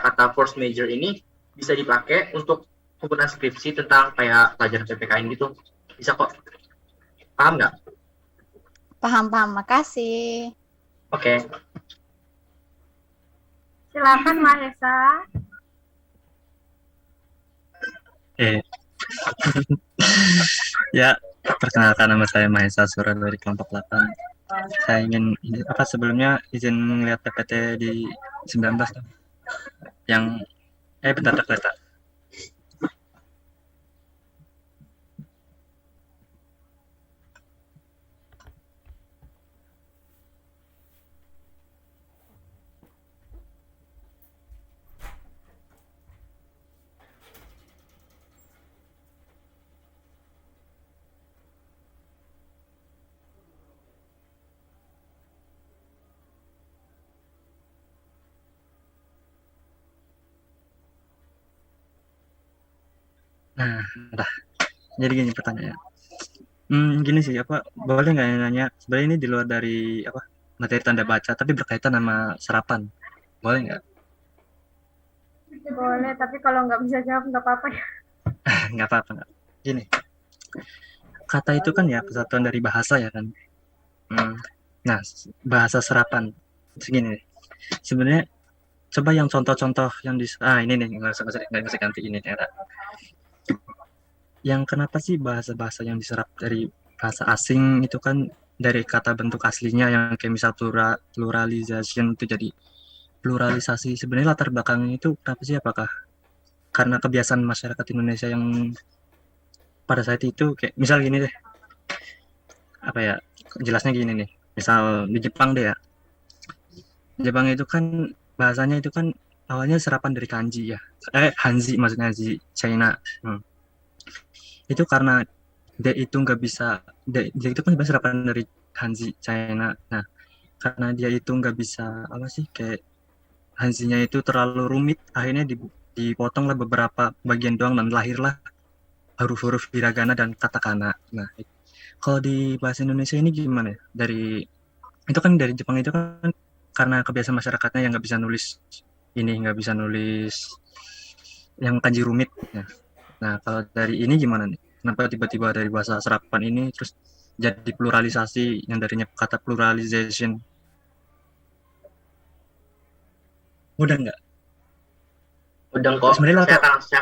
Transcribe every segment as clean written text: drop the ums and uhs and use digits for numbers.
kata force major ini bisa dipakai untuk penggunaan skripsi tentang kayak pelajaran PPKN gitu. Bisa kok. Paham nggak? Paham, makasih. Oke. Silakan Mahesa. Ya, perkenalkan nama saya Mahesa Sura dari kelompok 8. Saya ingin sebelumnya izin melihat PPT di 19 yang bentar kereta. Nah, jadi gini pertanyaan. Gini sih, boleh nggak nanya? Sebenarnya ini di luar dari materi tanda baca, tapi berkaitan sama serapan. Boleh nggak? Boleh, tapi kalau nggak bisa jawab nggak apa-apa ya. Nggak apa-apa, nggak. Gini, kata itu kan ya kesatuan dari bahasa ya kan. Nah, bahasa serapan. Segini, sebenarnya coba yang contoh-contoh yang ini nih nggak usah ganti ini ternyata. Yang kenapa sih bahasa-bahasa yang diserap dari bahasa asing itu kan dari kata bentuk aslinya yang kayak misal pluralization itu jadi pluralisasi. Sebenarnya latar belakangnya itu kenapa sih? Apakah karena kebiasaan masyarakat Indonesia yang pada saat itu kayak misal gini deh, jelasnya gini nih, misal di Jepang deh ya, Jepang itu kan bahasanya itu kan awalnya serapan dari kanji ya, Hanzi maksudnya Hanzi China. Itu karena dia itu nggak bisa, dia itu kan sebenarnya serapan dari Hanzi China. Nah, karena dia itu nggak bisa kayak Hanzinya itu terlalu rumit, akhirnya dipotong lah beberapa bagian doang dan lahirlah huruf-huruf hiragana dan katakana. Nah, kalau di bahasa Indonesia ini gimana ya? Itu kan dari Jepang itu kan karena kebiasaan masyarakatnya yang nggak bisa nulis yang kanji rumit. Nah, kalau dari ini gimana nih? Kenapa tiba-tiba dari bahasa serapan ini terus jadi pluralisasi yang darinya kata pluralization? Mudah nggak? Udah kok. Sebenarnya Saya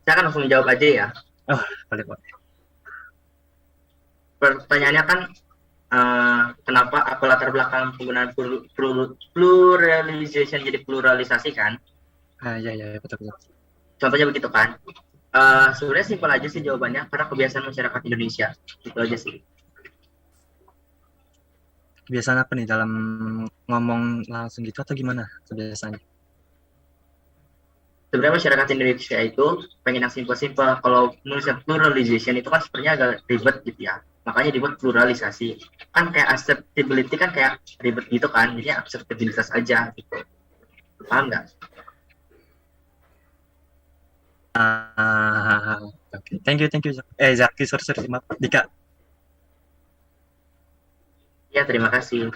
akan langsung jawab aja ya. Oh, boleh. Pertanyaannya kan kenapa apa latar belakang penggunaan pluralization jadi pluralisasi kan? Ya, betul. Contohnya begitu kan? Sebenarnya simpel aja sih jawabannya, karena kebiasaan masyarakat Indonesia. Itu aja sih. Kebiasaan apa nih dalam ngomong langsung gitu atau gimana kebiasaannya? Sebenarnya masyarakat Indonesia itu pengen yang simpel-simpel. Kalau nulisnya pluralization itu kan sebenarnya agak ribet gitu ya. Makanya dibuat pluralisasi. Kan kayak acceptability kan kayak ribet gitu kan. Jadi acceptabilitas aja gitu. Paham nggak? Okay. Thank you. Zaki, sorry, maaf. Dika. Ya, terima kasih.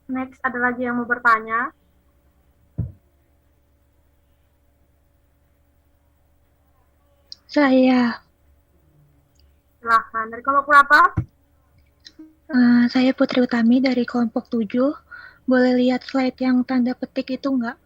Next, ada lagi yang mau bertanya? Saya. Silahkan. Dari kelompok berapa? Saya Putri Utami dari kelompok 7. Boleh lihat slide yang tanda petik itu nggak?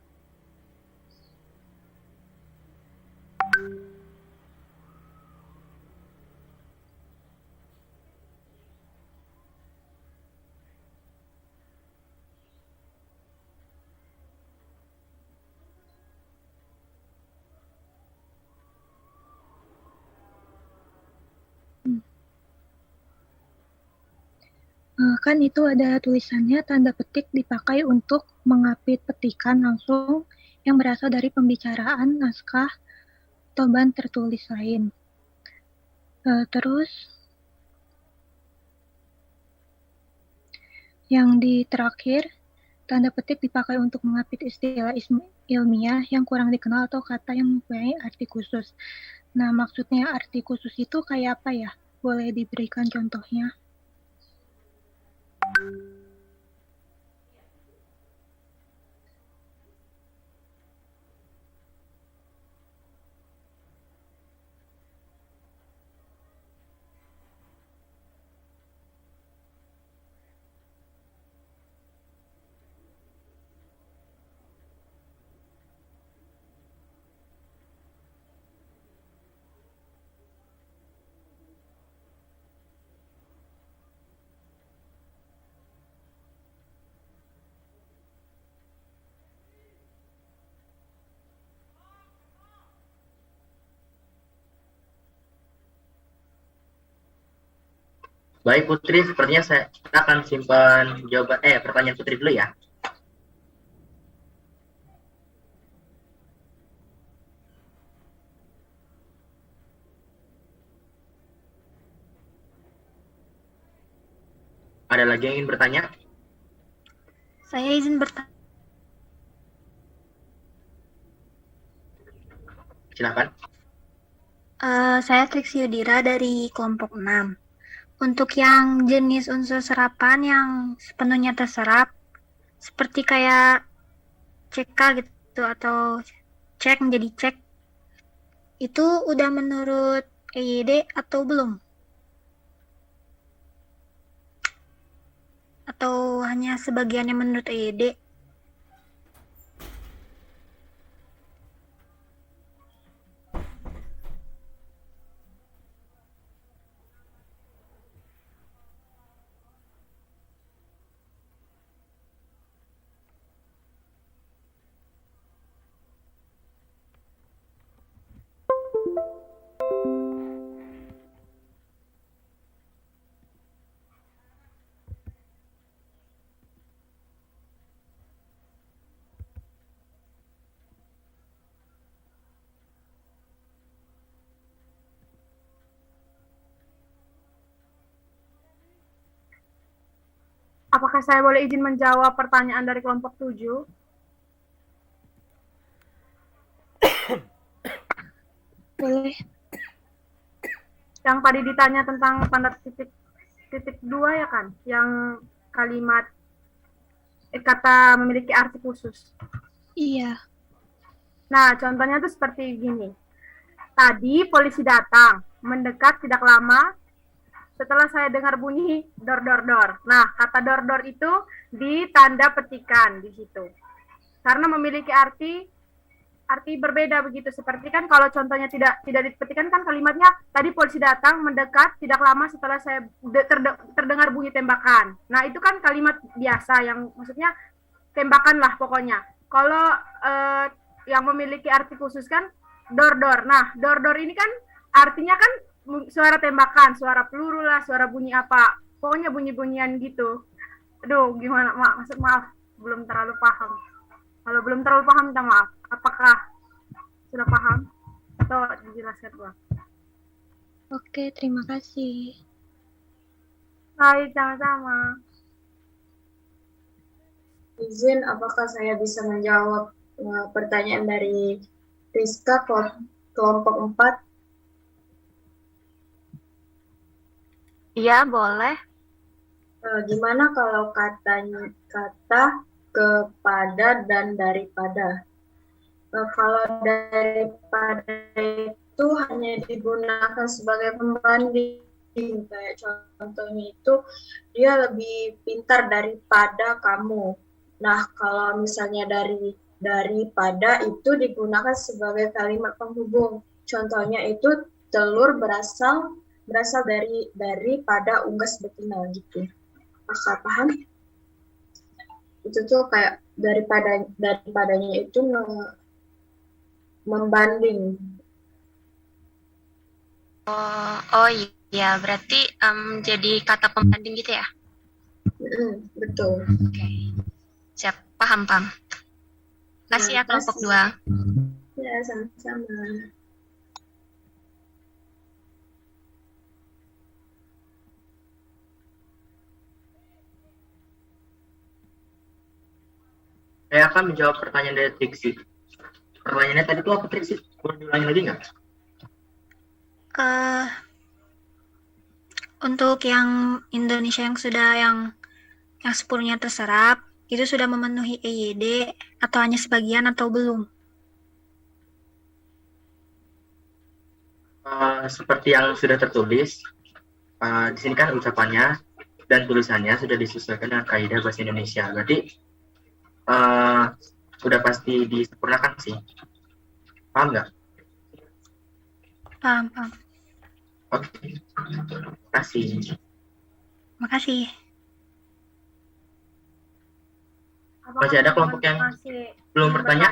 Kan itu ada tulisannya tanda petik dipakai untuk mengapit petikan langsung yang berasal dari pembicaraan, naskah, atau bahan tertulis lain. Terus yang di terakhir, tanda petik dipakai untuk mengapit istilah ilmiah yang kurang dikenal atau kata yang mempunyai arti khusus. Nah, maksudnya arti khusus itu kayak apa ya? Boleh diberikan contohnya? Baik Putri, sepertinya kita akan simpan jawaban pertanyaan Putri dulu ya. Ada lagi yang ingin bertanya? Saya izin bertanya. Silakan. Saya Triksi Yudira dari kelompok 6. Untuk yang jenis unsur serapan yang sepenuhnya terserap, seperti kayak CK gitu atau cek menjadi cek, itu udah menurut EYD atau belum? Atau hanya sebagiannya menurut EYD? Apakah saya boleh izin menjawab pertanyaan dari kelompok 7? Boleh. Yang tadi ditanya tentang tanda titik 2 ya kan? Yang kalimat kata memiliki arti khusus. Iya. Nah, contohnya tuh seperti gini. Tadi polisi datang, mendekat tidak lama, setelah saya dengar bunyi dor dor dor. Nah, kata dor dor itu ditanda petikan di situ. Karena memiliki arti berbeda begitu. Seperti kan kalau contohnya tidak dipetikan kan kalimatnya tadi polisi datang, mendekat tidak lama setelah saya terdengar bunyi tembakan. Nah, itu kan kalimat biasa yang maksudnya tembakan lah pokoknya. Kalau yang memiliki arti khusus kan dor dor. Nah, dor dor ini kan artinya kan suara tembakan, suara peluru lah, suara bunyi apa, pokoknya bunyi-bunyian gitu. Aduh, gimana, maaf, belum terlalu paham. Kalau belum terlalu paham, minta maaf. Apakah sudah paham atau dijelaskan ulang? Oke, terima kasih. Baik, sama-sama. Izin, apakah saya bisa menjawab pertanyaan dari Rizka kelompok 4? Iya, boleh. Gimana kalau kata kepada dan daripada? Kalau daripada itu hanya digunakan sebagai pembanding, kayak contohnya itu dia lebih pintar daripada kamu. Nah, kalau misalnya daripada itu digunakan sebagai kalimat penghubung. Contohnya itu telur berasal daripada unggas betina gitu. Apakah paham? Itu tuh kayak daripadanya itu membanding. Oh iya, berarti jadi kata pembanding gitu ya? Betul. Oke. Siap, paham. Kasih ya kelompok 2. Ya, sama-sama. Saya akan menjawab pertanyaan dari Triksi. Pertanyaannya tadi itu apa, Triksi? Boleh diulangi lagi nggak? Eh, untuk yang Indonesia yang sudah yang sepenuhnya terserap, itu sudah memenuhi EYD atau hanya sebagian atau belum? Seperti yang sudah tertulis, di sini kan ucapannya dan tulisannya sudah disesuaikan dengan kaidah bahasa Indonesia. Berarti sudah pasti disempurnakan sih. Paham nggak? Paham. Oke. Terima kasih. Makasih. Apakah Masih ada teman-teman kelompok yang masih belum ingin bertanya?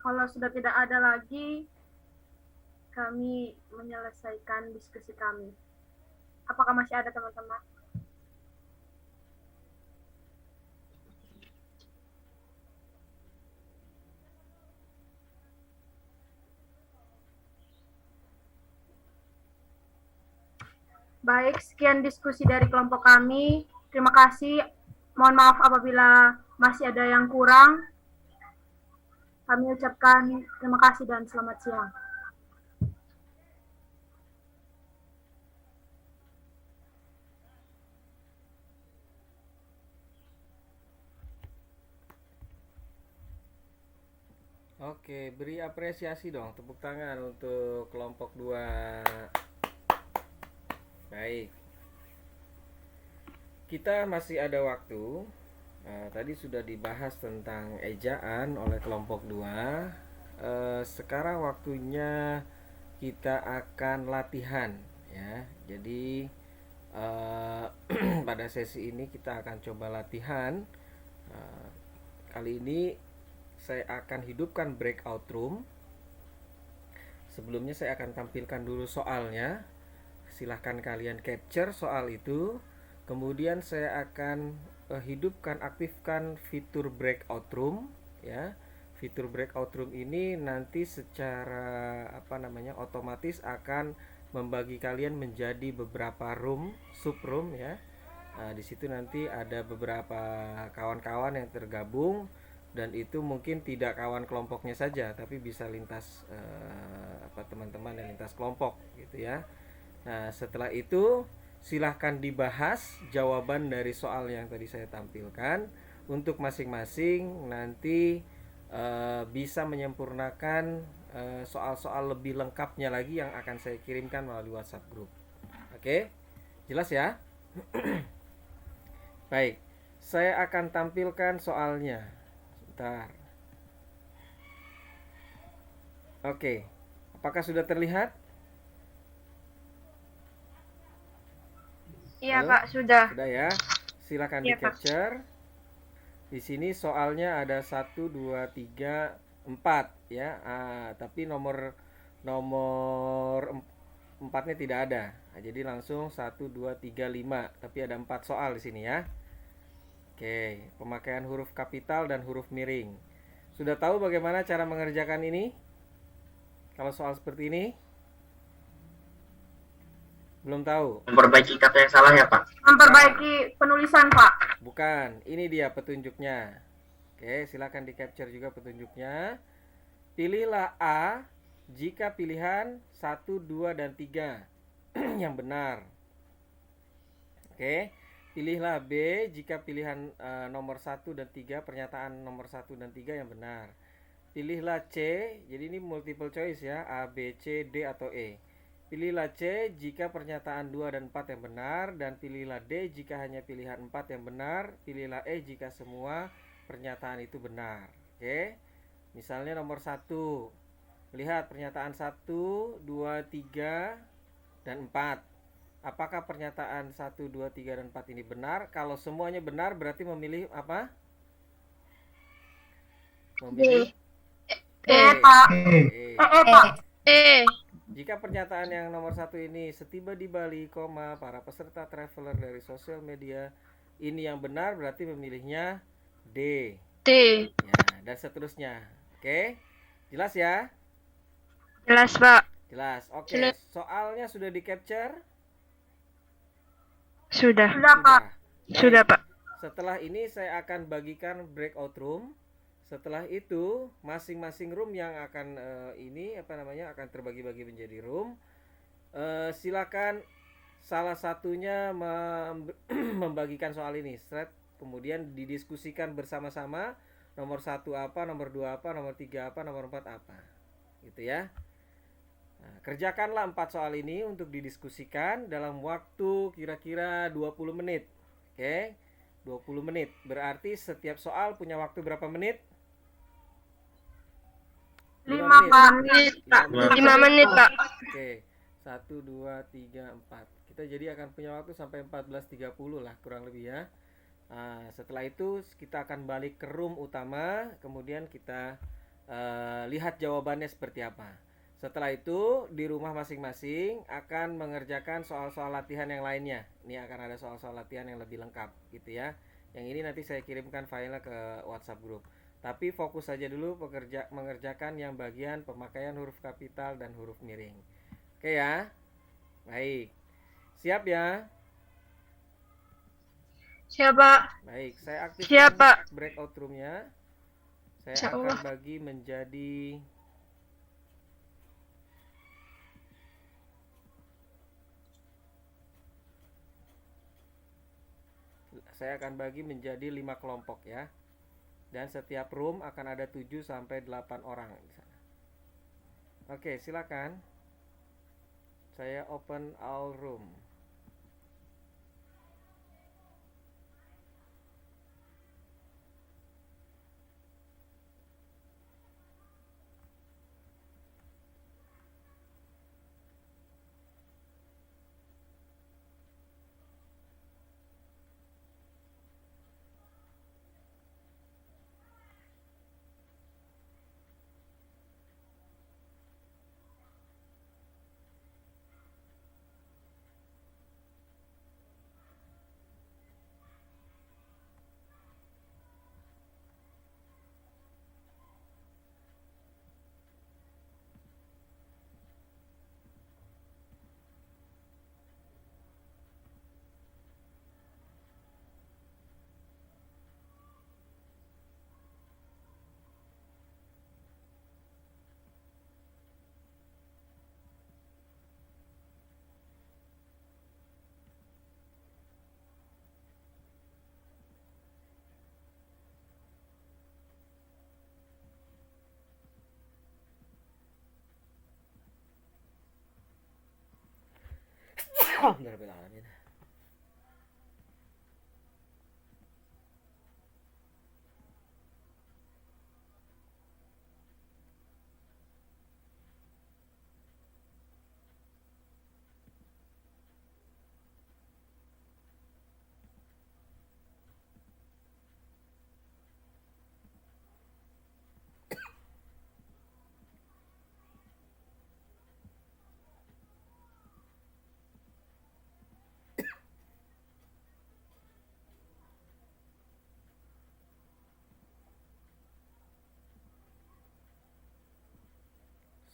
Kalau sudah tidak ada lagi, kami menyelesaikan diskusi kami. Apakah masih ada teman-teman? Baik, sekian diskusi dari kelompok kami. Terima kasih. Mohon maaf apabila masih ada yang kurang. Kami ucapkan terima kasih dan selamat siang. Oke, beri apresiasi dong, tepuk tangan untuk kelompok 2. Baik. Kita masih ada waktu. Tadi sudah dibahas tentang ejaan oleh kelompok 2. Sekarang waktunya kita akan latihan ya. Jadi pada sesi ini kita akan coba latihan. Kali ini saya akan hidupkan breakout room. Sebelumnya saya akan tampilkan dulu soalnya. Silahkan kalian capture soal itu. Kemudian saya akan aktifkan fitur breakout room ya. Fitur breakout room ini nanti secara otomatis akan membagi kalian menjadi beberapa room, subroom ya. Di situ nanti ada beberapa kawan-kawan yang tergabung, dan itu mungkin tidak kawan kelompoknya saja, tapi bisa lintas teman-teman yang lintas kelompok gitu ya. Nah, setelah itu silahkan dibahas jawaban dari soal yang tadi saya tampilkan. Untuk masing-masing nanti bisa menyempurnakan soal-soal lebih lengkapnya lagi yang akan saya kirimkan melalui WhatsApp group. Oke, jelas ya? Baik, saya akan tampilkan soalnya. Sebentar. Oke, apakah sudah terlihat? Iya, Halo? Pak, sudah. Sudah ya. Silakan Iya, Pak. di-capture. Di sini soalnya ada 1 2 3 4 ya. Tapi nomor 4-nya tidak ada. Nah, jadi langsung 1 2 3 5, tapi ada 4 soal di sini ya. Oke, pemakaian huruf kapital dan huruf miring. Sudah tahu bagaimana cara mengerjakan ini? Kalau soal seperti ini? Belum tahu? Memperbaiki kata yang salah ya, Pak? Memperbaiki penulisan, Pak. Bukan, ini dia petunjuknya. Oke, silakan di-capture juga petunjuknya. Pilihlah A jika pilihan 1, 2, dan 3 yang benar. Oke, pilihlah B jika pilihan nomor 1 dan 3, pernyataan nomor 1 dan 3 yang benar. Pilihlah C, jadi ini multiple choice ya, A, B, C, D, atau E. Pilihlah C jika pernyataan 2 dan 4 yang benar, dan pilihlah D jika hanya pilihan 4 yang benar. Pilihlah E jika semua pernyataan itu benar. Oke. Misalnya nomor 1. Lihat pernyataan 1, 2, 3, dan 4. Apakah pernyataan 1, 2, 3, dan 4 ini benar? Kalau semuanya benar berarti memilih apa? Memilih Pak. Pak. Jika pernyataan yang nomor 1 ini setiba di Bali, para peserta traveler dari sosial media ini yang benar, berarti memilihnya D. Ya, dan seterusnya. Oke, jelas ya? Jelas, Pak. Jelas. Oke, Jelas. soalnya sudah di-capture? Sudah. Sudah, Pak. Baik. Sudah, Pak. Setelah ini saya akan bagikan breakout room. Setelah itu masing-masing room yang akan akan terbagi-bagi menjadi room. Silakan salah satunya membagikan soal ini, kemudian didiskusikan bersama-sama. Nomor 1 apa, nomor 2 apa, nomor 3 apa, nomor 4 apa, gitu ya. Nah, kerjakanlah 4 soal ini untuk didiskusikan dalam waktu kira-kira 20 menit. Oke, 20 menit. Berarti setiap soal punya waktu berapa menit? 5, Pak. 5 menit, Pak. Oke, 1, 2, 3, 4. Kita jadi akan punya waktu sampai 14.30 lah kurang lebih ya. Nah, setelah itu kita akan balik ke room utama, kemudian kita lihat jawabannya seperti apa. Setelah itu di rumah masing-masing akan mengerjakan soal-soal latihan yang lainnya. Ini akan ada soal-soal latihan yang lebih lengkap gitu ya. Yang ini nanti saya kirimkan filenya ke WhatsApp group. Tapi fokus saja dulu mengerjakan yang bagian pemakaian huruf kapital dan huruf miring. Oke ya. Baik. Siap ya? Siap, Pak. Baik, saya Siap, Pak. aktifkan breakout room-nya. Saya Insya akan Allah. bagi menjadi saya akan bagi menjadi 5 kelompok ya. Dan setiap room akan ada 7 sampai 8 orang di sana. Oke, silakan. Saya open all room. Alhamdulillahirrahmanirrahim.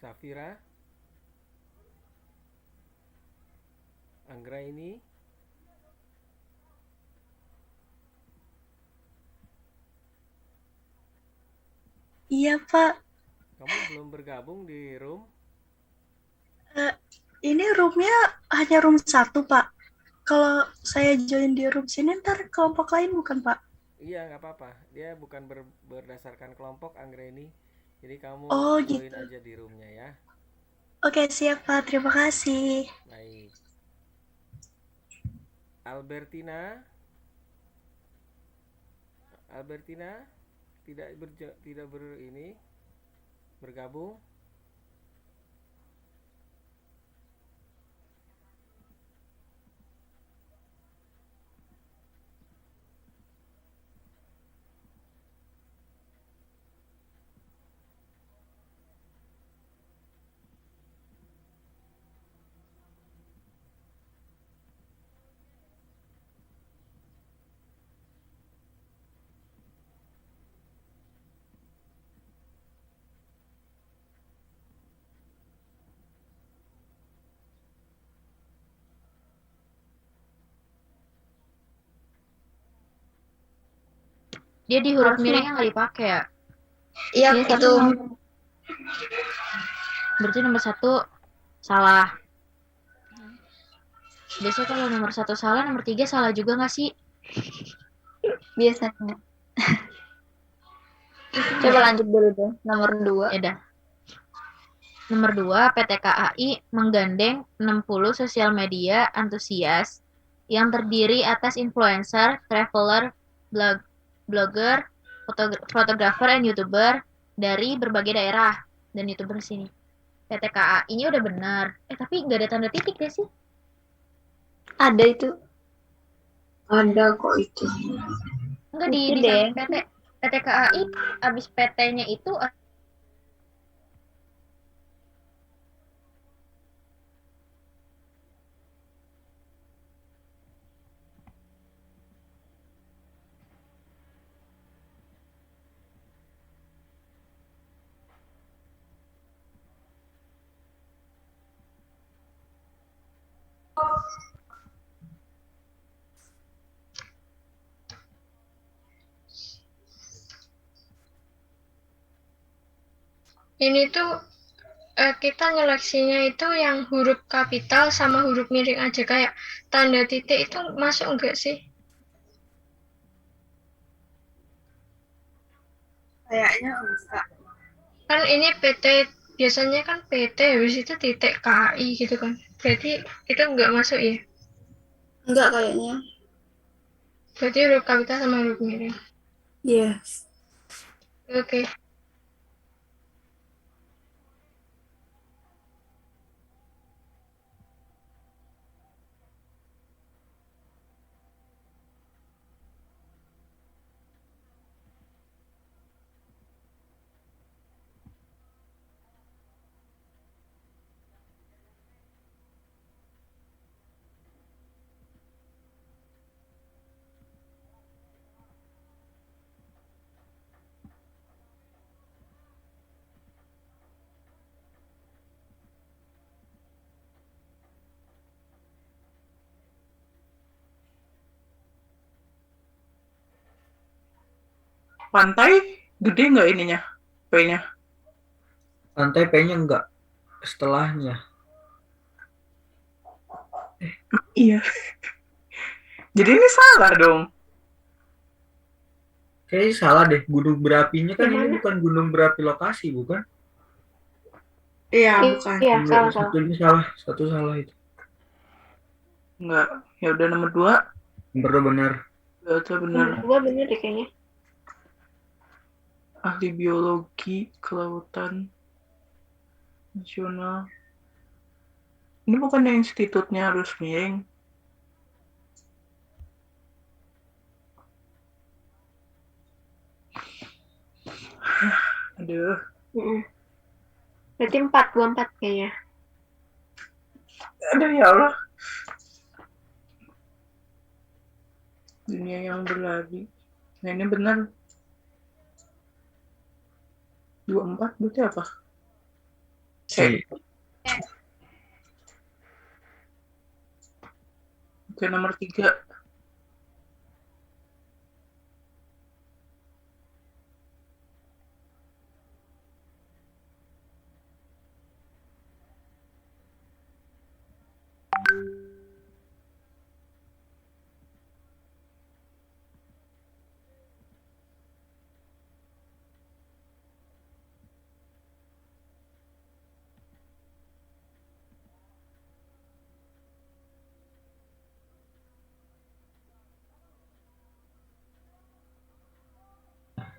Safira, Anggra ini Iya, Pak. kamu belum bergabung di room? Ini roomnya hanya room 1, Pak. Kalau saya join di room sini, ntar kelompok lain bukan, Pak? Iya, nggak apa-apa. Dia bukan berdasarkan kelompok, Anggra ini. Jadi kamu Oh, join gitu. aja di roomnya ya. Oke, siap, Pak. Terima kasih. Baik. Albertina tidak bergabung. Dia di huruf Harusnya. miringnya nggak dipakai ya. Iya, Jadi itu. berarti nomor 1 salah. Biasanya kalau nomor 1 salah, nomor 3 salah juga nggak sih? Biasanya. Coba lanjut dulu deh. Nomor 2. Ya dah. Nomor 2, PT KAI menggandeng 60 sosial media antusias yang terdiri atas influencer, traveler, blogger, fotografer, dan YouTuber dari berbagai daerah dan YouTuber di sini. PT KAI-nya udah benar. Tapi nggak ada tanda titik deh sih. Ada itu. Ada kok itu. Enggak Itu di deh. samping PT KAI abis PT-nya itu Ini tuh kita ngeleksinya itu yang huruf kapital sama huruf miring aja, kayak tanda titik itu masuk enggak sih? Kayaknya enggak. Kan ini PT, biasanya kan PT habis itu titik KAI gitu kan. Berarti itu enggak masuk ya? Enggak kayaknya. Berarti huruf kapital sama huruf miring. Yes. Oke. Pantai gede nggak ininya? P-nya? Pantai P-nya enggak. Setelahnya. Iya. Jadi ini salah dong. Kayaknya salah deh. Gunung berapinya kan Gimana? ini bukan gunung berapi lokasi, bukan? Iya, bukan. Iya, salah. Satunya salah. Satu salah itu. Enggak. Ya udah nomor 2. Nomor 2 benar. Data benar. Gua bener deh kayaknya. Ahli biologi kelautan nasional. Ini bukan yang institutnya harus miring. Aduh. Berarti 4, gua 4 kayaknya. Aduh ya Allah. Dunia yang berlari. Nah ini benar. 24 berarti apa? C. Oke, nomor 3.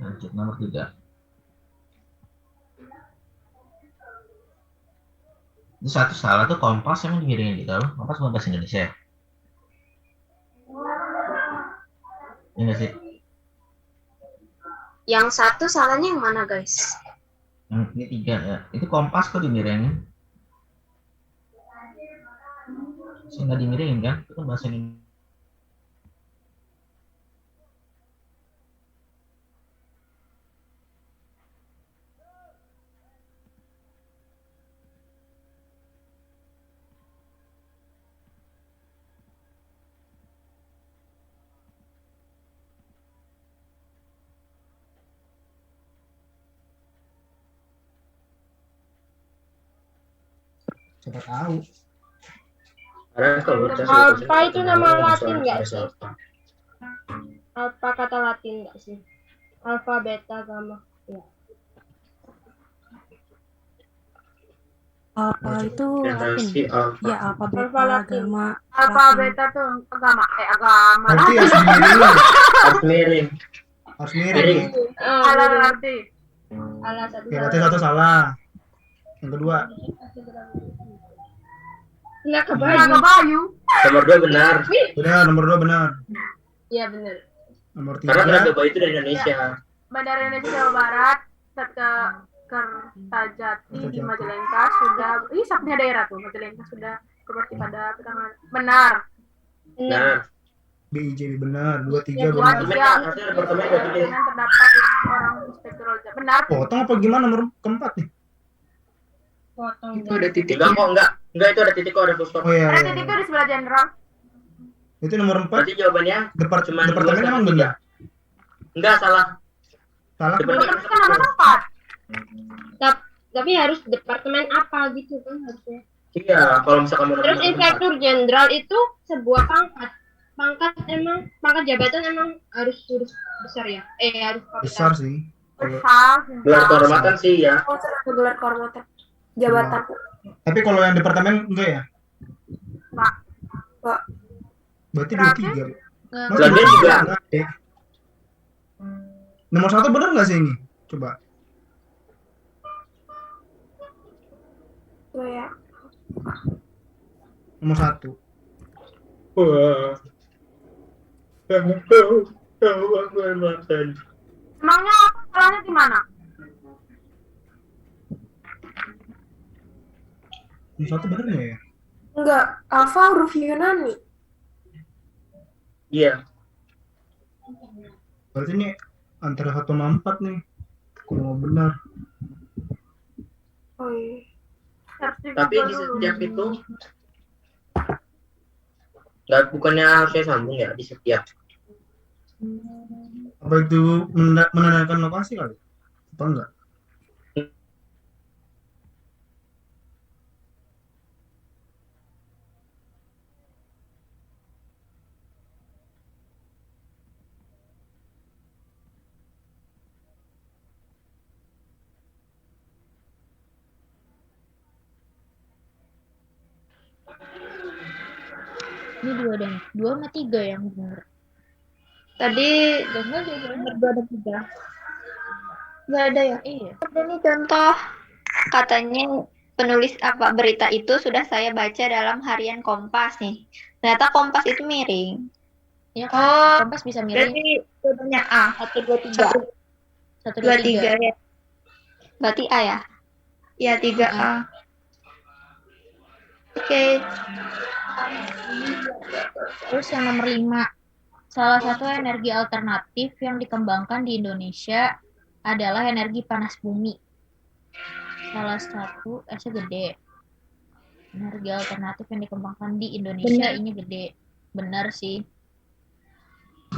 Lanjut nomor 3. Itu satu salah tuh Kompas emang dimiringin gitu loh. Kompas bukan bahasa Indonesia ya? Iya sih. Yang satu salahnya yang mana, guys? Ini 3 ya. Itu Kompas kok dimiringin? Saya nggak dimiringin kan? Itu kan bahasa Indonesia. Siapa tahu. Karena kalau udah Alpha itu nama Latin nggak sih? Alpha kata Latin nggak sih? Alpha, beta, gamma. Ya. Alpha itu Latin. Ya, alpha, beta, gamma. Alpha, beta tuh agama. Agama. Berarti harus dimiringin. Harus miring. Harus miring. Salah berarti. Oke, berarti satu salah. Yang kedua. Nggak kebayu. Nomor 2 benar. Benar, nomor 2 benar. Iya benar. Nomor Karena 3. Toba itu dari Indonesia. Bandara Indonesia Jawa Barat, Kertajati di Majalengka sudah, ini sapnya daerah tuh, Majalengka sudah beroperasi pada pertengahan. Benar. Benar. BIJB benar, 23 Dua benar. tiga. Dengan terdapat orang inspektur Roja. Benar. Potong apa gimana nomor keempat nih? Potong. Itu ada titik. Enggak itu ada titik kok, ada full stop. Oh iya. Ada titiknya di sebelah jenderal. Itu nomor 4. Berarti jawabannya cuma departemen emang benar? Enggak, salah. Salah. Departemen kan nama tempat. Tapi harus departemen apa gitu kan harusnya. Iya, kalau misalkan mau Terus inspektur jenderal itu sebuah pangkat. Pangkat jabatan emang harus besar ya? Harus kapital. Besar sih. Gelar kehormatan sih ya. Oh, gelar kehormatan. Jabatan. Tapi kalau yang departemen enggak ya? Pak. Berarti 23. Lagian juga. Nomor 1 benar nggak sih ini? Coba. Oh ya. Nomor 1. Wah. Kehormatan. Emangnya salahnya di mana? Nomor 1 benar nggak ya? Enggak, Alpha huruf Yunani. Iya. Berarti ini antara 1 sama 4 nih. Kalau mau benar. Oh iya. Tapi di setiap itu bukannya harusnya sambung ya di setiap. Apa itu menandakan lokasi kali? Apa enggak? Ini 2 dan 2 sama 3 yang benar. Tadi Nomor 2 dan 3. Nggak ada ya? Iya. Ada nih contoh. Katanya penulis berita itu sudah saya baca dalam harian Kompas nih. Ternyata Kompas itu miring. Ya kan? Kompas bisa miring. Berarti jawabannya A. 1, 2, 3. 1, 2, 3 ya. Berarti A ya? Iya, 3A. Oke. Terus yang nomor 5. Salah satu energi alternatif yang dikembangkan di Indonesia adalah energi panas bumi. Salah satu gede. Energi alternatif yang dikembangkan di Indonesia ini gede. Benar sih.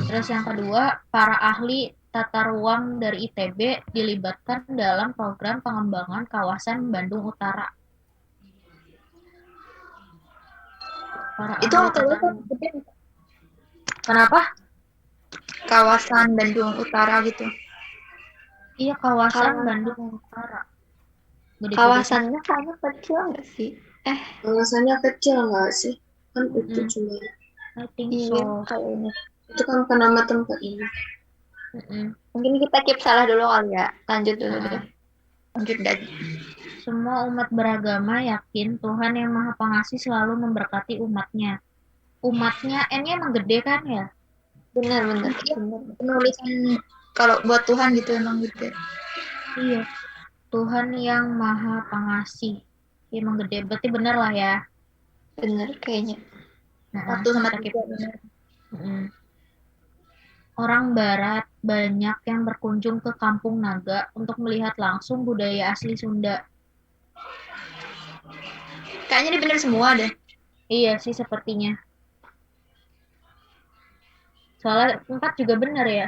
Terus yang kedua, para ahli tata ruang dari ITB dilibatkan dalam program pengembangan kawasan Bandung Utara. Itu kawasan gede. Kenapa? Kawasan Bandung Utara gitu. Iya, kawasan Bandung Utara. Gede-gede. Kawasannya kayaknya kecil nggak sih? Kawasannya kecil nggak sih? Kan itu cuma. I think Iya, so. kayaknya. Itu kan nama tempat ini. Mungkin kita keep salah dulu kali ya. Lanjut dulu deh. Lanjut deh. Semua umat beragama yakin Tuhan yang Maha Pengasih selalu memberkati umatnya. Umatnya, N-nya emang gede kan ya? Benar. Penulisan kalau buat Tuhan gitu emang gede. Iya. Tuhan yang Maha Pengasih. Emang gede, berarti bener lah ya. Bener kayaknya. 1 sama 3 bener. Orang Barat banyak yang berkunjung ke Kampung Naga untuk melihat langsung budaya asli Sunda. Kayaknya ini bener semua deh. Iya sih sepertinya. Soalnya 4 juga bener ya.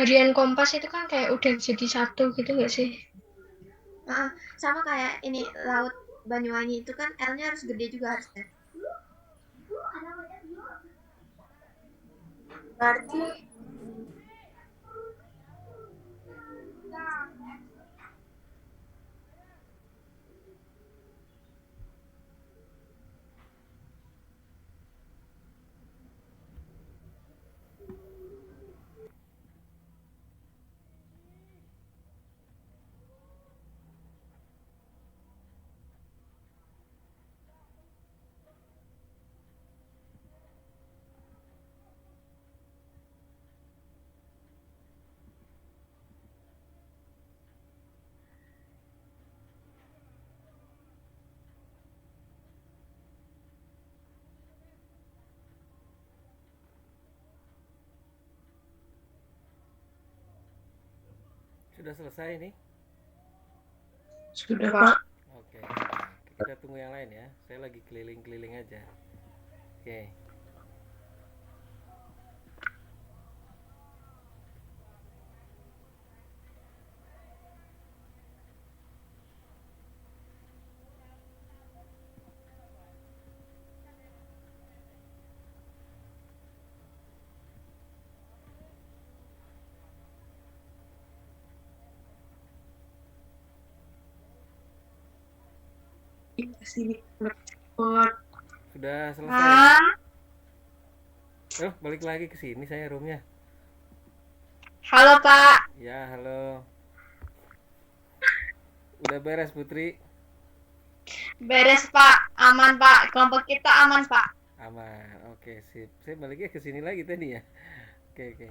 harian Kompas itu kan kayak udah jadi satu gitu nggak sih? Sama kayak ini Laut Banyuwangi itu kan L-nya harus gede juga harusnya. Berarti Sudah selesai nih? Sudah, Pak. Oke. Kita tunggu yang lain ya. Saya lagi keliling-keliling aja. Oke. Sudah selesai. Oh, balik lagi ke sini saya roomnya. Halo Pak. Ya, halo. Udah beres Putri? Beres Pak, aman Pak. Kelompok kita aman Pak. Aman. Oke, sip. Saya baliknya ke sini lagi tadi ya. Oke.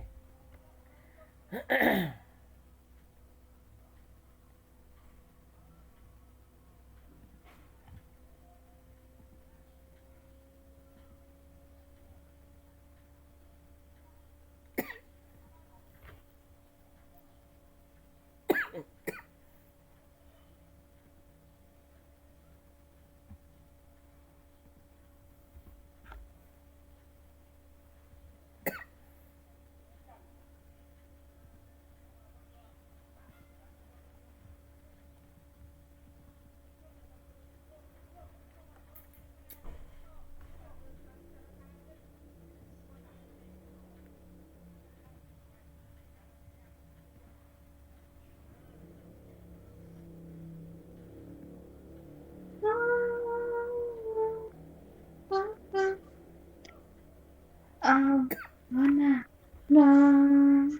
Mana? Nah,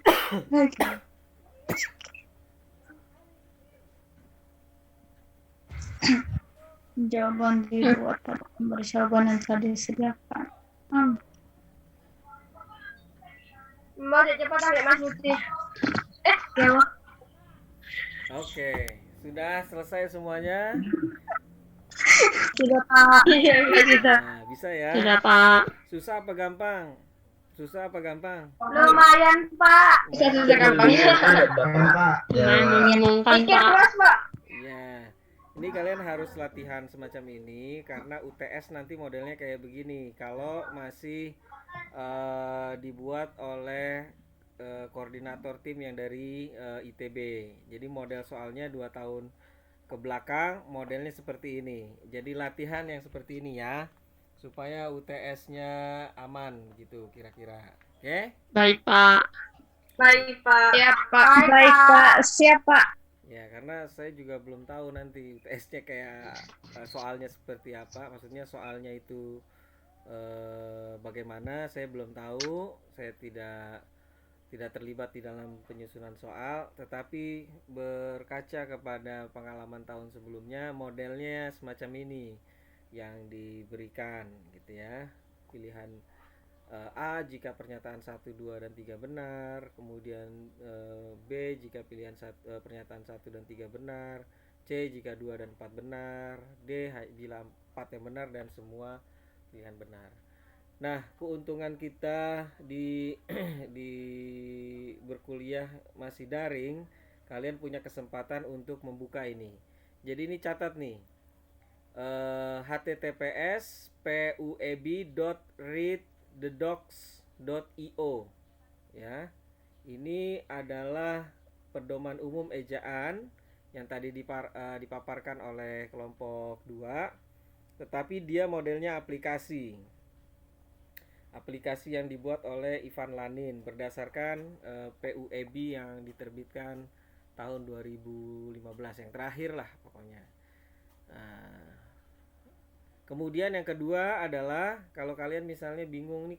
lagi. Jawaban dibuat pada pemberi jawaban yang telah disediakan. Mau cepat ambil Mas Putri. Dewa. Oke, sudah selesai semuanya? Sudah Pak. Nah, bisa ya? Sudah Pak. Susah apa gampang? Lumayan Pak. Susah gampang. Pak. Membingungkan Pikir Pak. terus Pak. Iya. Ini kalian harus latihan semacam ini karena UTS nanti modelnya kayak begini. Kalau masih dibuat oleh koordinator tim yang dari ITB. Jadi model soalnya 2 tahun ke belakang modelnya seperti ini. Jadi latihan yang seperti ini ya, supaya UTS-nya aman gitu kira-kira. Oke? Baik Pak. Baik Pak. Ya Pak. Baik Pak, siap Pak. Ya, karena saya juga belum tahu nanti UTS-nya kayak soalnya seperti apa. Maksudnya soalnya itu bagaimana, saya belum tahu. Saya tidak terlibat di dalam penyusunan soal, tetapi berkaca kepada pengalaman tahun sebelumnya, modelnya semacam ini yang diberikan gitu ya. Pilihan A jika pernyataan 1, 2, dan 3 benar, kemudian B jika pernyataan 1 dan 3 benar, C jika 2 dan 4 benar, D bila 4 yang benar dan semua pilihan benar. Nah, keuntungan kita di berkuliah masih daring, kalian punya kesempatan untuk membuka ini. Jadi ini catat nih, https://pueb.readthedocs.io ya. Ini adalah pedoman umum ejaan yang tadi dipaparkan oleh kelompok 2, tetapi dia modelnya aplikasi. Aplikasi yang dibuat oleh Ivan Lanin berdasarkan PUEB yang diterbitkan tahun 2015, yang terakhir lah pokoknya. Kemudian yang kedua adalah kalau kalian misalnya bingung nih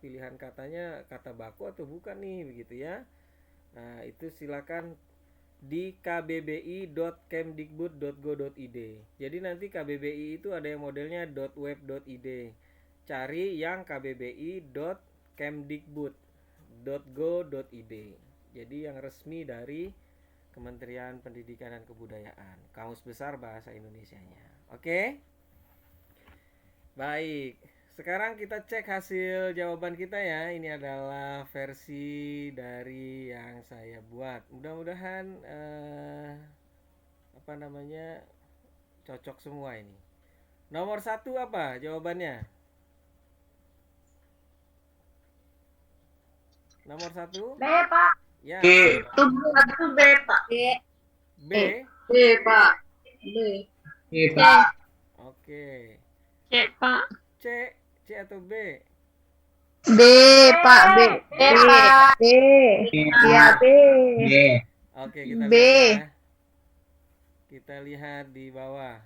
pilihan katanya kata baku atau bukan nih begitu ya. Nah, itu silakan di kbbi.kemdikbud.go.id. Jadi nanti KBBI itu ada yang modelnya .web.id. Cari yang kbbi.kemdikbud.go.id. Jadi yang resmi dari Kementerian Pendidikan dan Kebudayaan. Kamus Besar Bahasa Indonesianya. Oke? Baik. Sekarang kita cek hasil jawaban kita ya. Ini adalah versi dari yang saya buat. Mudah-mudahan cocok semua ini. Nomor 1 apa jawabannya? Nomor 1? B, Pak. Ya. Itu B, Pak. B. B, Pak. B. B, Pak. Oke. C, Pak. C atau B? B, Pak. B. B, Pak. B. Iya, B. Oke, kita B. lihat ya. Kita lihat di bawah.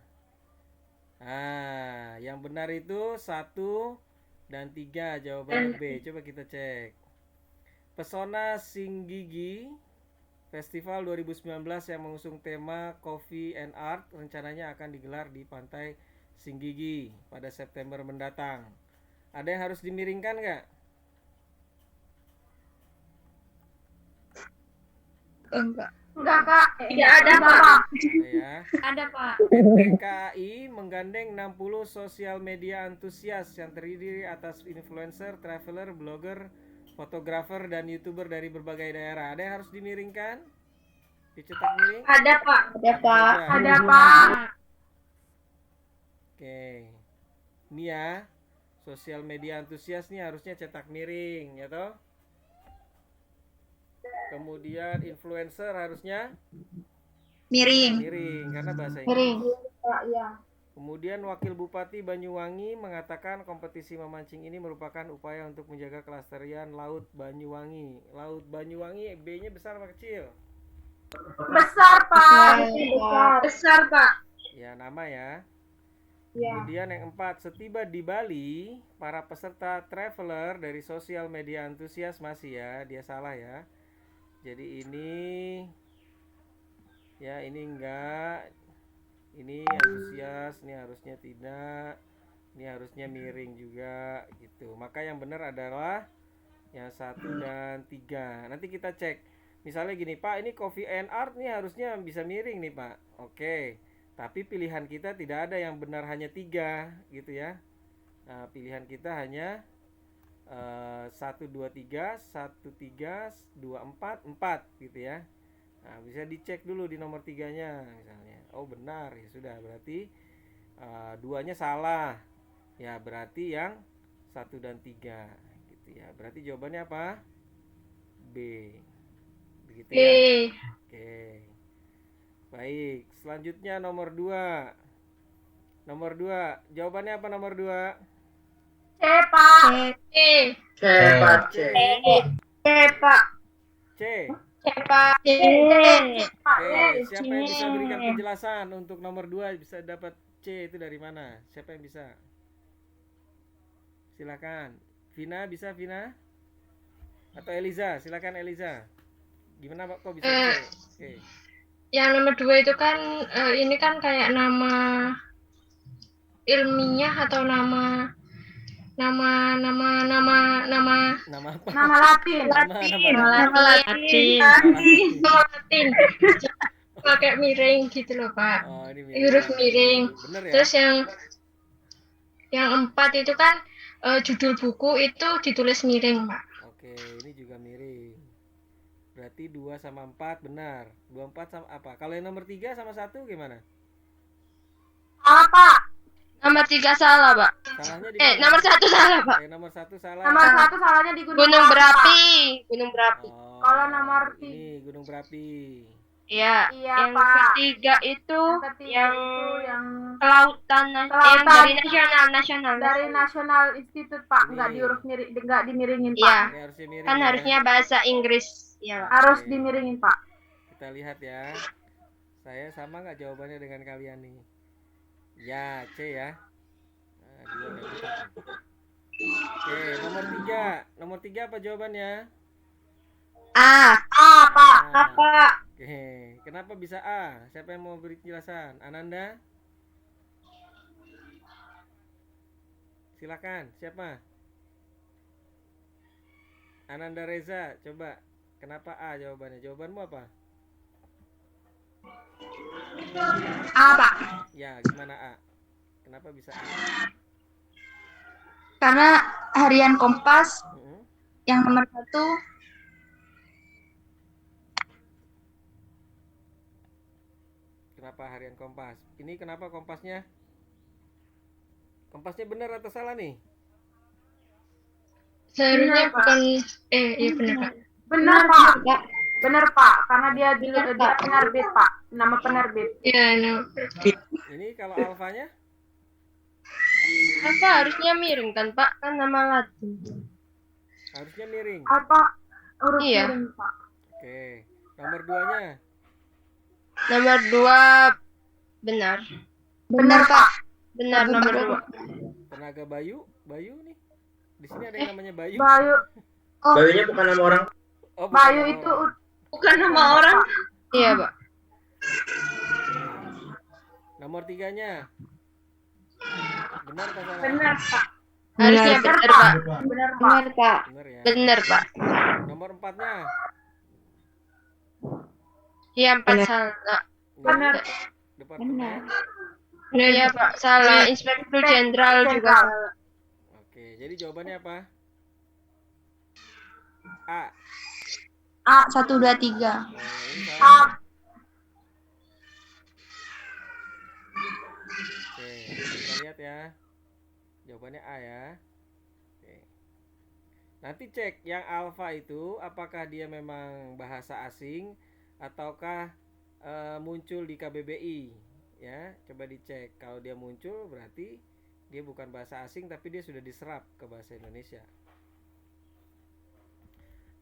Yang benar itu 1 dan 3 jawabannya B. Coba kita cek. Pesona Singgigi Festival 2019 yang mengusung tema Coffee and Art rencananya akan digelar di Pantai Singgigi pada September mendatang. Ada yang harus dimiringkan nggak? Enggak. Enggak, Kak. Tidak ada, Pak. Ya. Ada, Pak. PT KAI menggandeng 60 sosial media antusias yang terdiri atas influencer, traveler, blogger, fotografer, dan YouTuber dari berbagai daerah. Ada yang harus dimiringkan? Dicetak miring? Ada, Pak. Ada, Pak. Ada, Pak. Oke. Ini ya, sosial media antusias nih harusnya cetak miring, ya toh? Kemudian influencer harusnya Miring. miring karena bahasa Miring. Inggris. Pak, ya. Kemudian Wakil Bupati Banyuwangi mengatakan kompetisi memancing ini merupakan upaya untuk menjaga kelestarian Laut Banyuwangi. Laut Banyuwangi B-nya besar apa kecil? Besar, Pak. Besar, Pak. Ya, nama ya. Ya. Kemudian yang 4, setiba di Bali, para peserta traveler dari sosial media antusias masih ya, dia salah ya. Jadi ini ya, ini enggak. Ini antusias, ini harusnya tidak. Ini harusnya miring juga gitu. Maka yang benar adalah yang 1 dan 3. Nanti kita cek. Misalnya gini, Pak, ini Coffee and Art nih harusnya bisa miring nih, Pak. Oke. Tapi pilihan kita tidak ada yang benar hanya 3 gitu ya. Nah, pilihan kita hanya 1, 2, 3, 1, 3, 2, 4, 4 gitu ya. Nah, bisa dicek dulu di nomor 3-nya misalnya. Oh, benar, ya sudah, berarti 2-nya salah. Ya, berarti yang 1 dan 3 gitu ya. Berarti jawabannya apa? B. Begitu ya. Oke. Baik, selanjutnya nomor 2. Nomor 2, jawabannya apa nomor 2? C, Pak. C. C, Pak. C. C, Pak. C. C, Pak. C. Oke, siapa yang bisa berikan penjelasan untuk nomor 2 bisa dapat C itu dari mana? Siapa yang bisa? Silakan. Vina bisa, Vina? Atau Eliza? Silakan Eliza. Gimana Pak kok bisa C? Oke. Yang nomor 2 itu kan ini kan kayak nama ilmiah atau nama apa? Nama Latin. Nama Latin. Pakai miring gitu loh, Pak. Oh, ini Huruf miring. Bener ya? Terus yang 4 itu kan judul buku itu ditulis miring, Pak. Oke, ini juga miring. Berarti 2 sama 4 benar. 2, 4 sama apa? Kalau yang nomor 3 sama 1 gimana? Apa? Nomor 3 salah, Pak. Salahnya di Nomor 1 salah, Pak. nomor 1 salah. Nomor 1 salahnya di Gunung Berapi. Gunung Berapi. Oh, Kalau nomor ini gunung berapi. Iya, Iya, yang Pak. ketiga itu yang yang kelautan, yang dari nasional. Dari National Institute, Pak. Nggak nggak dimiringin, Pak. Iya. Ini harusnya miring Kan ya. harusnya bahasa Inggris. Iya. Harus dimiringin, Pak. Kita lihat ya. Saya sama nggak jawabannya dengan kalian nih? Ya, C ya. Nah, 2 dan 4 nih. Oke, nomor 3 apa jawabannya? A, Pak. Nah, oke, kenapa bisa A? Siapa yang mau beri penjelasan? Ananda? Silakan, siapa? Ananda Reza, coba. Kenapa A jawabannya? Jawabanmu apa? A, Pak. Ya, gimana A? Kenapa bisa A? Karena harian Kompas yang nomor 1 Kenapa harian Kompas? Ini kenapa Kompasnya? Kompasnya benar atau salah nih? Seharusnya bukan iya benar, Pak. Benar, Pak. Benar, Pak. Karena dia penerbit, Pak. Nama penerbit. Iya, no. Ini kalau alfanya? Apa harusnya miring kan, Pak? Kan nama Latin. Harusnya miring. Apa huruf Iya. miring, Pak? Oke, nomor 2-nya? Nomor 2 benar. Benar, Pak. Benar nomor 2. Tenaga Bayu nih. Di sini ada yang namanya Bayu. Bayu. Bayunya bukan nama orang. Oh, bukan Bayu nama itu orang. bukan nama orang. Iya, Pak. Nomor 3-nya? Benar atau salah? Benar, Pak. Harusnya benar, Pak. Benar, Pak. Benar ya. Benar, Pak. Nomor 4-nya? Iya, 4 salah. Benar. Departemen. Iya, Pak. Salah. Inspektur Jenderal juga salah. Oke, jadi jawabannya apa? A. A 1 2 3. A. Oke, kita lihat ya. Jawabannya A ya. Oke. Nanti cek yang alfa itu apakah dia memang bahasa asing ataukah muncul di KBBI ya. Coba dicek. Kalau dia muncul berarti dia bukan bahasa asing tapi dia sudah diserap ke bahasa Indonesia.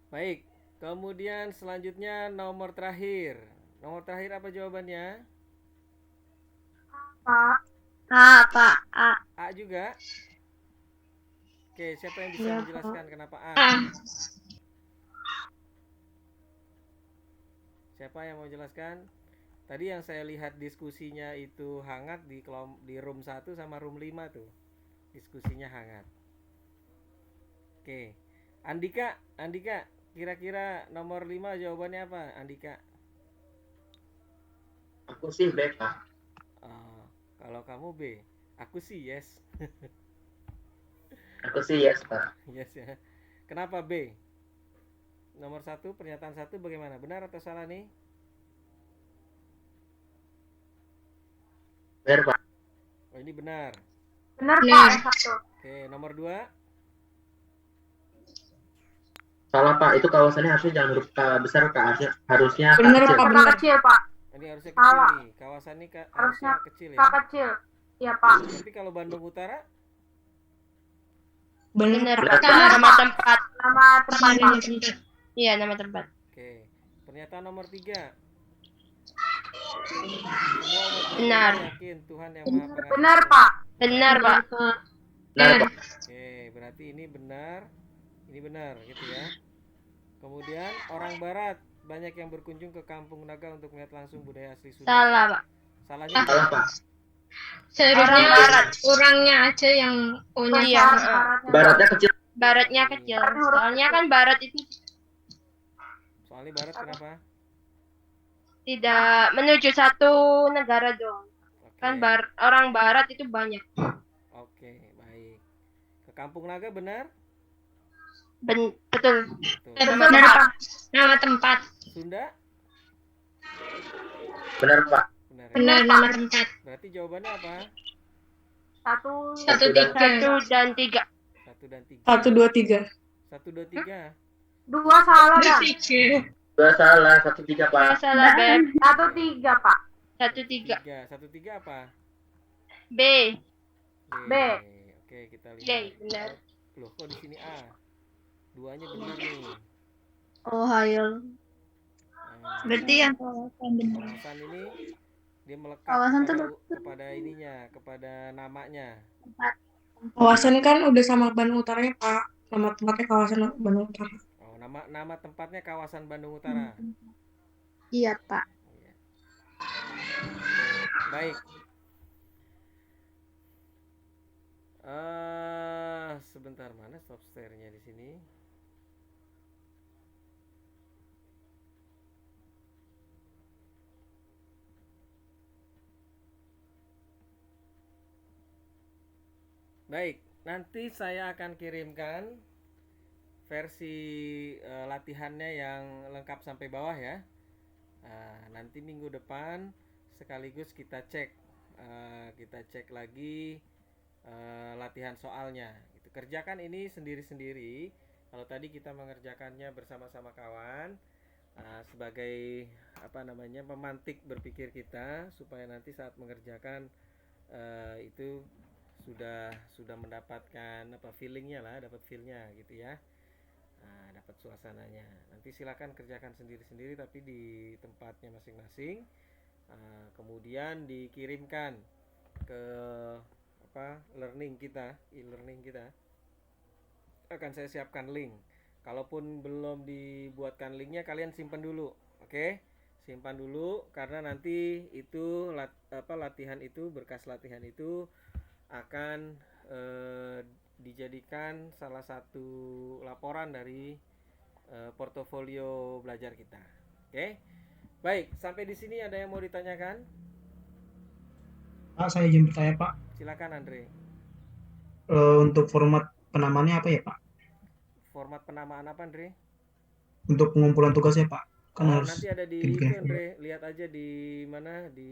Baik, kemudian selanjutnya nomor terakhir. Nomor terakhir apa jawabannya? Pak. A, Pak. A. A juga? Oke, siapa yang bisa Iya, menjelaskan Pak. kenapa A? Siapa yang mau jelaskan? Tadi yang saya lihat diskusinya itu hangat di room 1 sama room 5 tuh. Diskusinya hangat. Oke. Andika, kira-kira nomor 5 jawabannya apa, Andika? Aku sih B, Pak. Kalau kamu B, aku sih yes. Aku sih yes, Pak. Yes ya. Kenapa B? Nomor 1, pernyataan 1 bagaimana? Benar atau salah nih? Benar, Pak. Oh, ini benar. Benar, Pak. Yang 1. Oke, nomor 2. Salah, Pak. Itu kawasannya harusnya jangan huruf K besar, K harusnya K Benar, kecil. Pak. Benar kecil, Pak. Ini harusnya kecil Salah. nih. Kawasan ini Harusnya harusnya kecil ya. K kecil. Iya, Pak. Tapi kalau Bandung Utara? Benar, Benar, Pak. Pak. Nama tempat. Nama tempat, Pak. Iya, nama tempat. Oke. Pernyataan nomor 3. Benar. Yakin Tuhan yang Maha Pengasih. Benar, Pak. Benar, Pak. Benar, Pak. Oke, berarti ini benar. Ini benar gitu ya. Kemudian orang barat banyak yang berkunjung ke Kampung Naga untuk melihat langsung budaya asli Sunda. Salah, Pak. Salahnya Salah, Pak. Seharusnya barat. orangnya aja yang O-nya. Iya, Baratnya kecil. baratnya kecil. Soalnya kan barat itu Soalnya barat kenapa? tidak menuju satu negara dong. Kan orang barat itu banyak. Oke, baik. Ke Kampung Naga benar? Betul. Benar, Pak. Nama tempat. Sunda? Benar, Pak. Benar. Benar, nama tempat. Berarti jawabannya apa? 1 dan 3. 1 dan 3. 1 2 3. 1 2 3. Dua salah, Dan. Dua salah, 1-3 Pak. Salah, Beb. 1-3, Pak. 1-3. 1-3 apa? B. B. Oke, kita D, lihat. benar. Loh, kok di sini A? Duanya benar nih. Oh, hayo. Berarti yang Kawasan ini dia melekat Kawasan kepada ininya, kepada namanya. Kawasan kan udah sama Bandung Utaranya, Pak. Nama tempatnya kawasan Bandung Utara. Oh, nama tempatnya kawasan Bandung Utara. Iya, Pak. Baik. Sebentar, mana stop share-nya di sini? Baik, nanti saya akan kirimkan versi latihannya yang lengkap sampai bawah ya. Nanti minggu depan sekaligus kita cek lagi latihan soalnya. Gitu. Kerjakan ini sendiri-sendiri. Kalau tadi kita mengerjakannya bersama-sama kawan sebagai pemantik berpikir kita supaya nanti saat mengerjakan itu sudah mendapatkan feelingnya lah, dapat feelnya gitu ya. Dapat suasananya. Nanti silakan kerjakan sendiri-sendiri tapi di tempatnya masing-masing. Kemudian dikirimkan ke e-learning kita. Akan saya siapkan link. Kalaupun belum dibuatkan linknya, kalian simpan dulu, oke? Simpan dulu karena nanti itu latihan itu, berkas latihan itu akan dijadikan salah satu laporan dari portofolio belajar kita. Oke. Baik, sampai di sini ada yang mau ditanyakan? Pak, saya izin bertanya, Pak. Silakan, Andre. Untuk format penamaannya apa ya, Pak? Format penamaan apa, Andre? Untuk pengumpulan tugasnya, Pak. Kan harus nanti ada di itu, Andre. Lihat aja di mana, di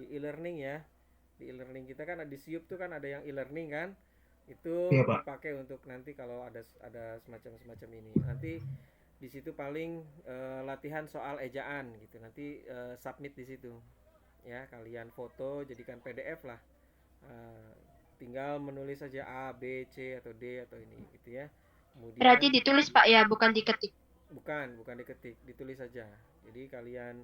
e-learning ya. Di e-learning kita kan di Siup tuh kan ada yang e-learning kan. Itu iya, Pak. dipakai untuk nanti kalau ada semacam ini. Nanti di situ paling latihan soal ejaan gitu. Nanti submit di situ. Ya, kalian foto jadikan PDF lah. Tinggal menulis saja A, B, C atau D atau ini gitu ya. Kemudian Berarti ditulis Pak ya, bukan diketik. Bukan diketik, ditulis saja. Jadi kalian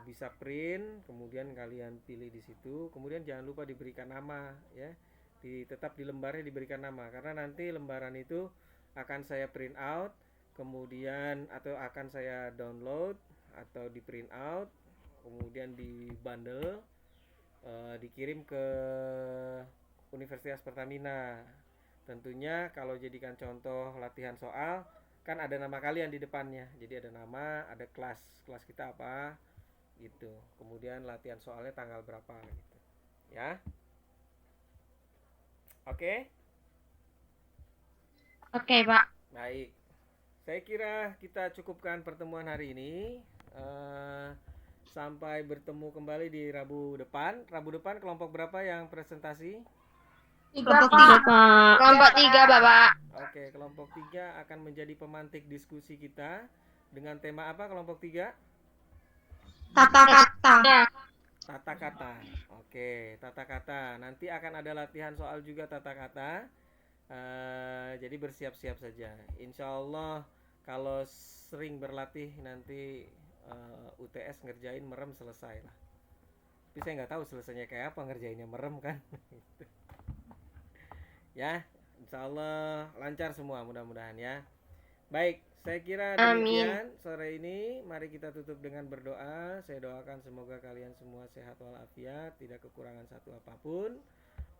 bisa print, kemudian kalian pilih di situ, kemudian jangan lupa diberikan nama ya. Tetap di lembarnya diberikan nama karena nanti lembaran itu akan saya print out, kemudian atau akan saya download atau di print out, kemudian di bundle, dikirim ke Universitas Pertamina. Tentunya kalau jadikan contoh latihan soal kan ada nama kalian di depannya, jadi ada nama, ada kelas kita apa gitu, kemudian latihan soalnya tanggal berapa gitu ya. Oke, Pak. Baik, saya kira kita cukupkan pertemuan hari ini. Sampai bertemu kembali di Rabu depan. Kelompok berapa yang presentasi? Kelompok 3, Pak. Kelompok 3, Bapak. Oke, kelompok 3 akan menjadi pemantik diskusi kita dengan tema apa kelompok 3? Tata kata. Tata kata. Oke, tata kata. Nanti akan ada latihan soal juga tata kata. Jadi bersiap-siap saja. Insya Allah kalau sering berlatih nanti UTS ngerjain merem selesai lah. Tapi saya nggak tahu selesainya kayak apa, ngerjainnya merem kan. Ya, insya Allah lancar semua mudah-mudahan ya. Baik, saya kira demikian sore ini. Mari kita tutup dengan berdoa. Saya doakan semoga kalian semua sehat walafiat, tidak kekurangan satu apapun.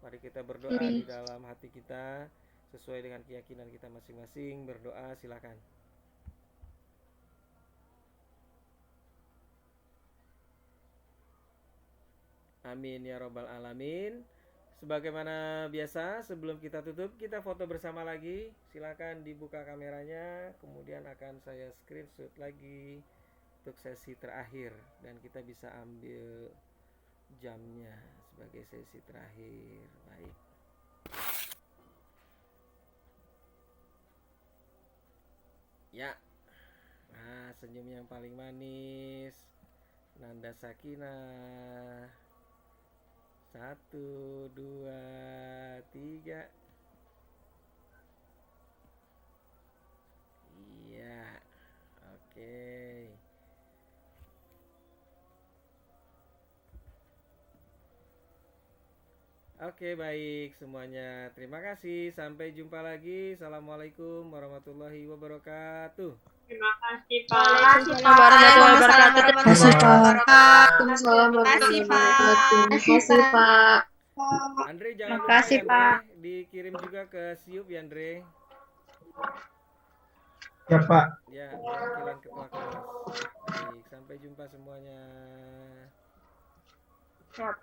Mari kita berdoa di dalam hati kita sesuai dengan keyakinan kita masing-masing. Berdoa, silakan. Amin ya robbal alamin. Sebagaimana biasa, sebelum kita tutup, kita foto bersama lagi. Silakan dibuka kameranya, kemudian akan saya screenshot lagi untuk sesi terakhir dan kita bisa ambil jamnya sebagai sesi terakhir. Baik. Ya. Nah, senyum yang paling manis. Nanda Sakinah. 1, 2, 3. Iya. Oke. Oke, baik semuanya. Terima kasih. Sampai jumpa lagi. Assalamualaikum warahmatullahi wabarakatuh. Terima kasih, Pak. Warahmatullahi wabarakatuh. Terima kasih, Pak. Waalaikumsalam warahmatullahi wabarakatuh. Terima kasih, Pak. Andre jangan lupa Makasih, ya, Pak. Andre. Dikirim juga ke Siup ya, Andre. Ya, Pak. Ya, perwakilan ketua kelas. Baik, sampai jumpa semuanya. Siap.